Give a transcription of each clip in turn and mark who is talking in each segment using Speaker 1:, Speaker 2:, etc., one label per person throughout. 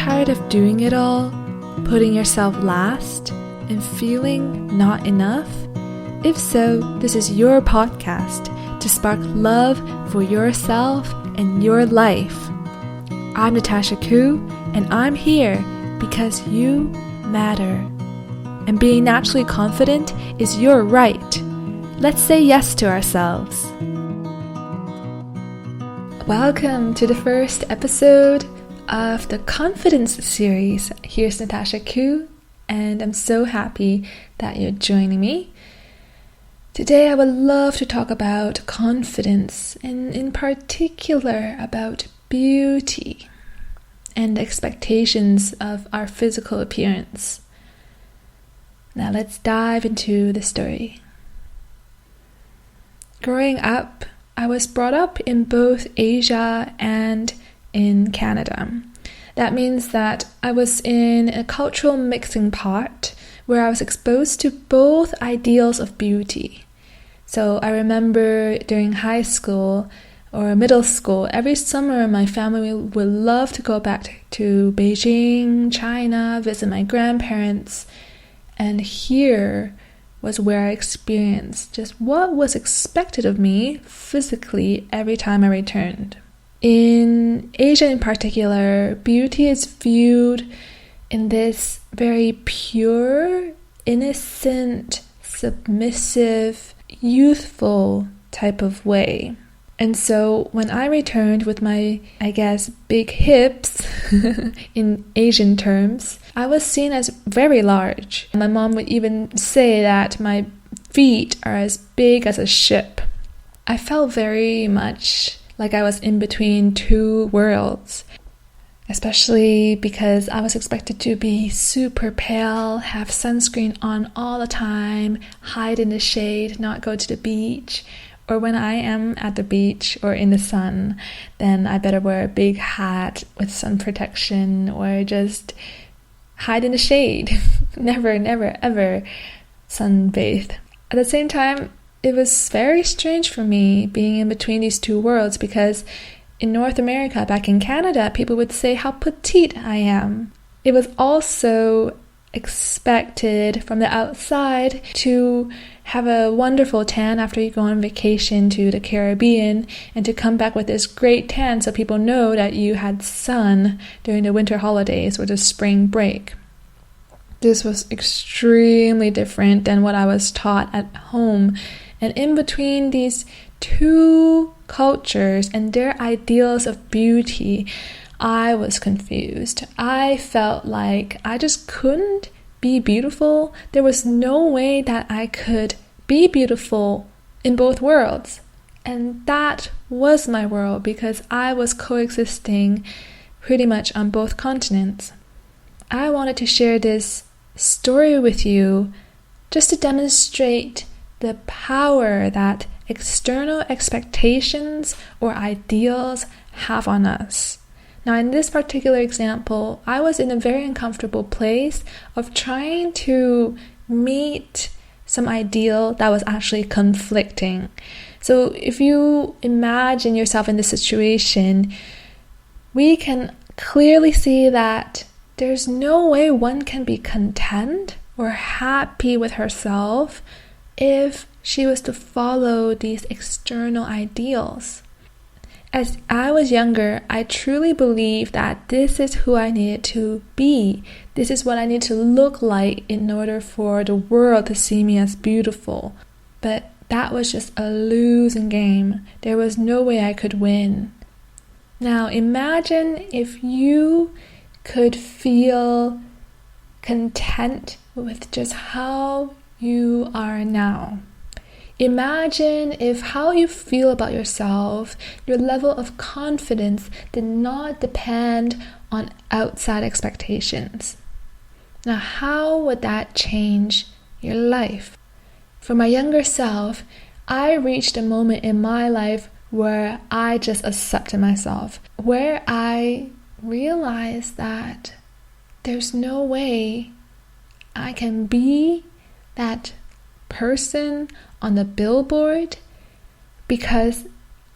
Speaker 1: tired of doing it all, putting yourself last, and feeling not enough? If so, this is your podcast to spark love for yourself and your life. I'm Natasha Koo, and I'm here because you matter. And being naturally confident is your right. Let's say yes to ourselves. Welcome to the first episode of the Confidence series. Here's Natasha Koo, and I'm so happy that you're joining me. Today I would love to talk about confidence, and in particular about beauty and expectations of our physical appearance. Now let's dive into the story. Growing up, I was brought up in both Asia and in Canada. That means that I was in a cultural mixing pot where I was exposed to both ideals of beauty. So I remember during high school or middle school, every summer my family would love to go back to Beijing, China, visit my grandparents, and here was where I experienced just what was expected of me physically every time I returned. In Asia in particular, beauty is viewed in this very pure, innocent, submissive, youthful type of way. And so when I returned with my, big hips, in Asian terms, I was seen as very large. My mom would even say that my feet are as big as a ship. I felt very much like I was in between two worlds, especially because I was expected to be super pale, have sunscreen on all the time, hide in the shade, not go to the beach. Or when I am at the beach or in the sun, then I better wear a big hat with sun protection or just hide in the shade. Never, ever sunbathe. At the same time, it was very strange for me being in between these two worlds because in North America, back in Canada, people would say how petite I am. It was also expected from the outside to have a wonderful tan after you go on vacation to the Caribbean and to come back with this great tan so people know that you had sun during the winter holidays or the spring break. This was extremely different than what I was taught at home. And in between these two cultures and their ideals of beauty, I was confused. I felt like I just couldn't be beautiful. There was no way that I could be beautiful in both worlds. And that was my world because I was coexisting pretty much on both continents. I wanted to share this story with you just to demonstrate the power that external expectations or ideals have on us. Now, in this particular example, I was in a very uncomfortable place of trying to meet some ideal that was actually conflicting. So if you imagine yourself in this situation, we can clearly see that there's no way one can be content or happy with herself if she was to follow these external ideals. As I was younger, I truly believed that this is who I needed to be. This is what I need to look like in order for the world to see me as beautiful. But that was just a losing game. There was no way I could win. Now imagine if you could feel content with just how you are now. Imagine if how you feel about yourself, your level of confidence did not depend on outside expectations. Now, how would that change your life? For my younger self, I reached a moment in my life where I just accepted myself, where I realized that there's no way I can be that person on the billboard because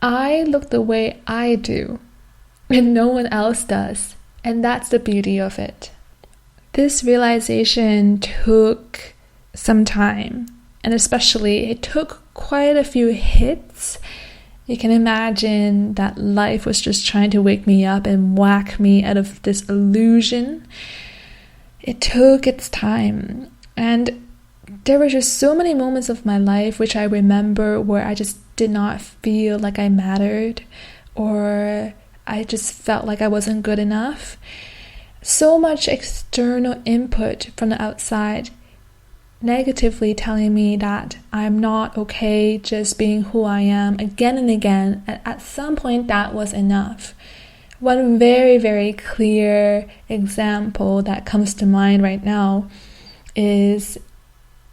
Speaker 1: I look the way I do and no one else does. And that's the beauty of it. This realization took some time, and especially it took quite a few hits. You can imagine that life was just trying to wake me up and whack me out of this illusion. It took its time, and there were just so many moments of my life which I remember where I just did not feel like I mattered, or I just felt like I wasn't good enough. So much external input from the outside negatively telling me that I'm not okay just being who I am again and again. And at some point that was enough. One very, very clear example that comes to mind right now is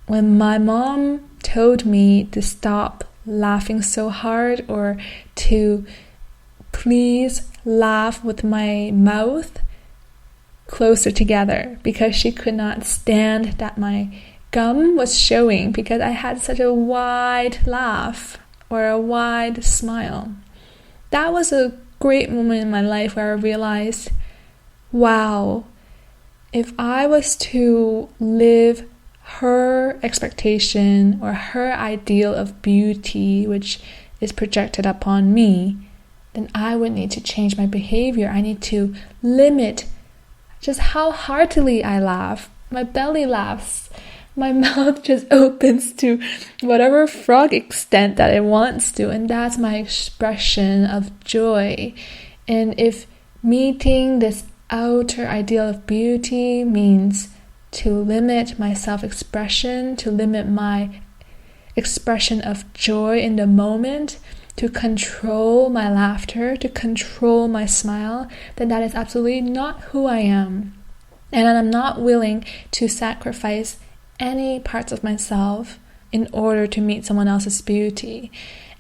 Speaker 1: when my mom told me to stop laughing so hard, or to please laugh with my mouth closer together, because she could not stand that my gum was showing because I had such a wide laugh or a wide smile. That was a great moment in my life where I realized, wow, if I was to live her expectation or her ideal of beauty, which is projected upon me, then I would need to change my behavior. I need to limit just how heartily I laugh. My belly laughs. My mouth just opens to whatever frog extent that it wants to, and that's my expression of joy. And if meeting this outer ideal of beauty means to limit my self-expression, to limit my expression of joy in the moment, to control my laughter, to control my smile, then that is absolutely not who I am. And I'm not willing to sacrifice any parts of myself in order to meet someone else's beauty.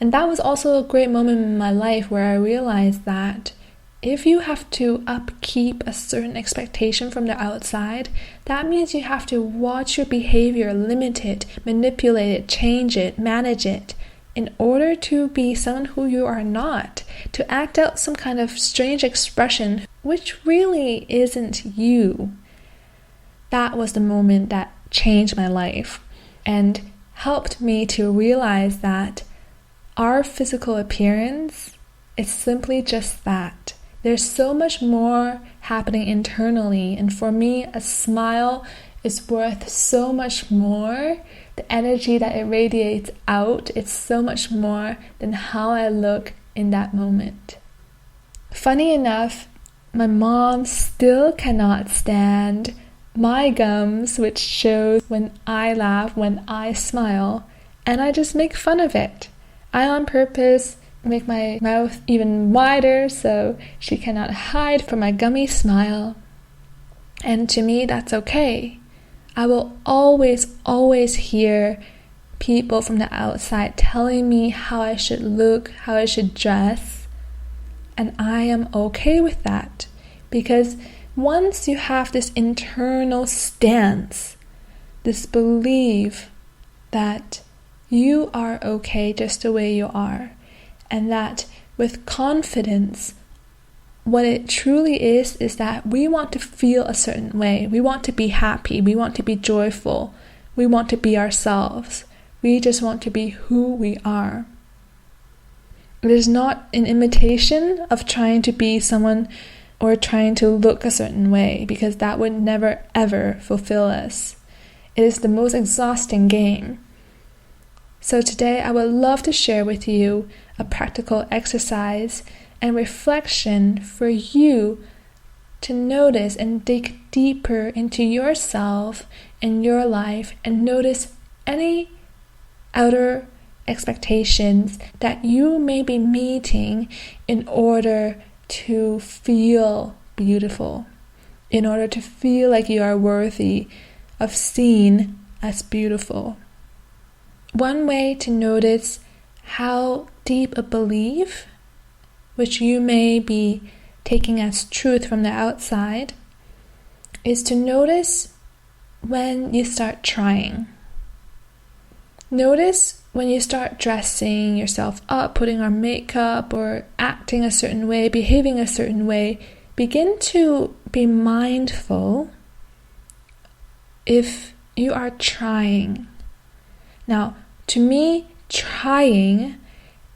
Speaker 1: And that was also a great moment in my life where I realized that if you have to upkeep a certain expectation from the outside, that means you have to watch your behavior, limit it, manipulate it, change it, manage it, in order to be someone who you are not, to act out some kind of strange expression which really isn't you. That was the moment that changed my life and helped me to realize that our physical appearance is simply just that. There's so much more happening internally, and for me, a smile is worth so much more. The energy that it radiates out, it's so much more than how I look in that moment. Funny enough, my mom still cannot stand my gums, which shows when I laugh, when I smile, and I just make fun of it. I on purpose make my mouth even wider so she cannot hide from my gummy smile. And to me, that's okay. I will always hear people from the outside telling me how I should look, how I should dress, and I am okay with that, because once you have this internal stance, this belief that you are okay just the way you are, and that with confidence, what it truly is that we want to feel a certain way. We want to be happy. We want to be joyful. We want to be ourselves. We just want to be who we are. It is not an imitation of trying to be someone or trying to look a certain way, because that would never ever fulfill us. It is the most exhausting game. So today I would love to share with you a practical exercise and reflection for you to notice and dig deeper into yourself and your life, and notice any outer expectations that you may be meeting in order to feel beautiful, in order to feel like you are worthy of seen as beautiful. One way to notice how deep a belief, which you may be taking as truth from the outside, is to notice when you start trying. Notice when you start dressing yourself up, putting on makeup, or acting a certain way, behaving a certain way, begin to be mindful if you are trying. Now, to me, trying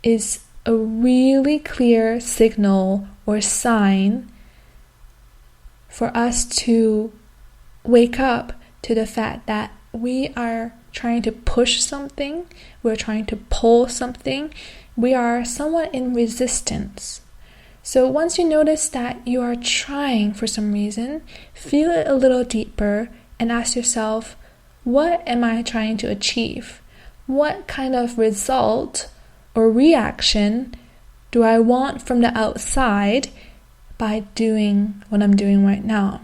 Speaker 1: is a really clear signal or sign for us to wake up to the fact that we are trying to push something, we're trying to pull something, we are somewhat in resistance. So once you notice that you are trying for some reason, feel it a little deeper and ask yourself, what am I trying to achieve? What kind of result or reaction do I want from the outside by doing what I'm doing right now?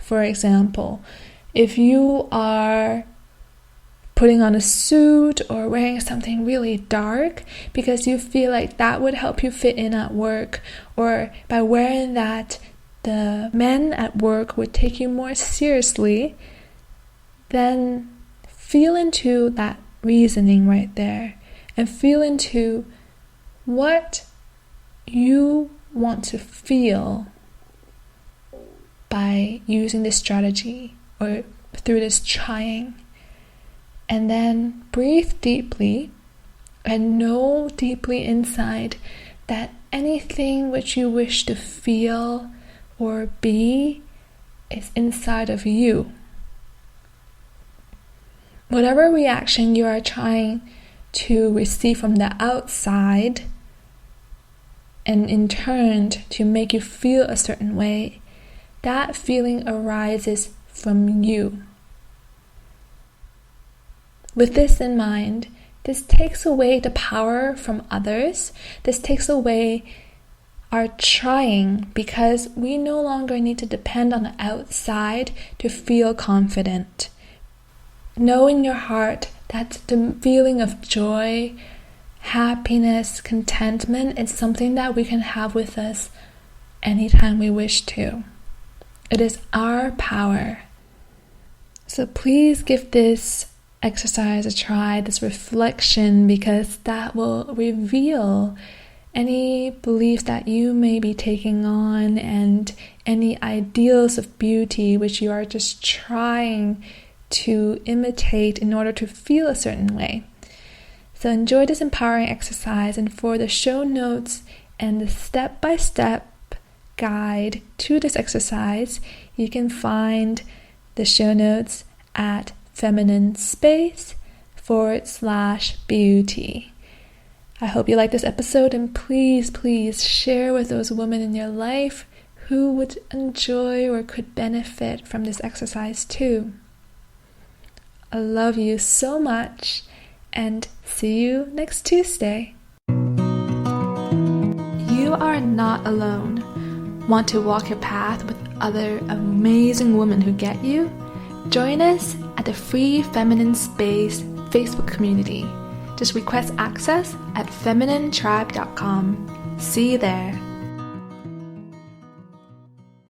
Speaker 1: For example, if you are putting on a suit or wearing something really dark because you feel like that would help you fit in at work, or by wearing that the men at work would take you more seriously, then feel into that reasoning right there and feel into what you want to feel by using this strategy or through this trying. And then breathe deeply and know deeply inside that anything which you wish to feel or be is inside of you. Whatever reaction you are trying to receive from the outside and in turn to make you feel a certain way, that feeling arises from you. With this in mind, this takes away the power from others. This takes away our trying because we no longer need to depend on the outside to feel confident. Know in your heart that the feeling of joy, happiness, contentment is something that we can have with us anytime we wish to. It is our power. So please give this exercise a try, this reflection, because that will reveal any beliefs that you may be taking on and any ideals of beauty which you are just trying to imitate in order to feel a certain way. So enjoy this empowering exercise, and for the show notes and the step-by-step guide to this exercise, you can find the show notes at femininenspace.com/beauty. I hope you like this episode, and please share with those women in your life who would enjoy or could benefit from this exercise too. I love you so much, and see you next Tuesday. You are not alone. Want to walk your path with other amazing women who get you? Join us at the Free Feminine Space Facebook community. Just request access at femininetribe.com. See you there.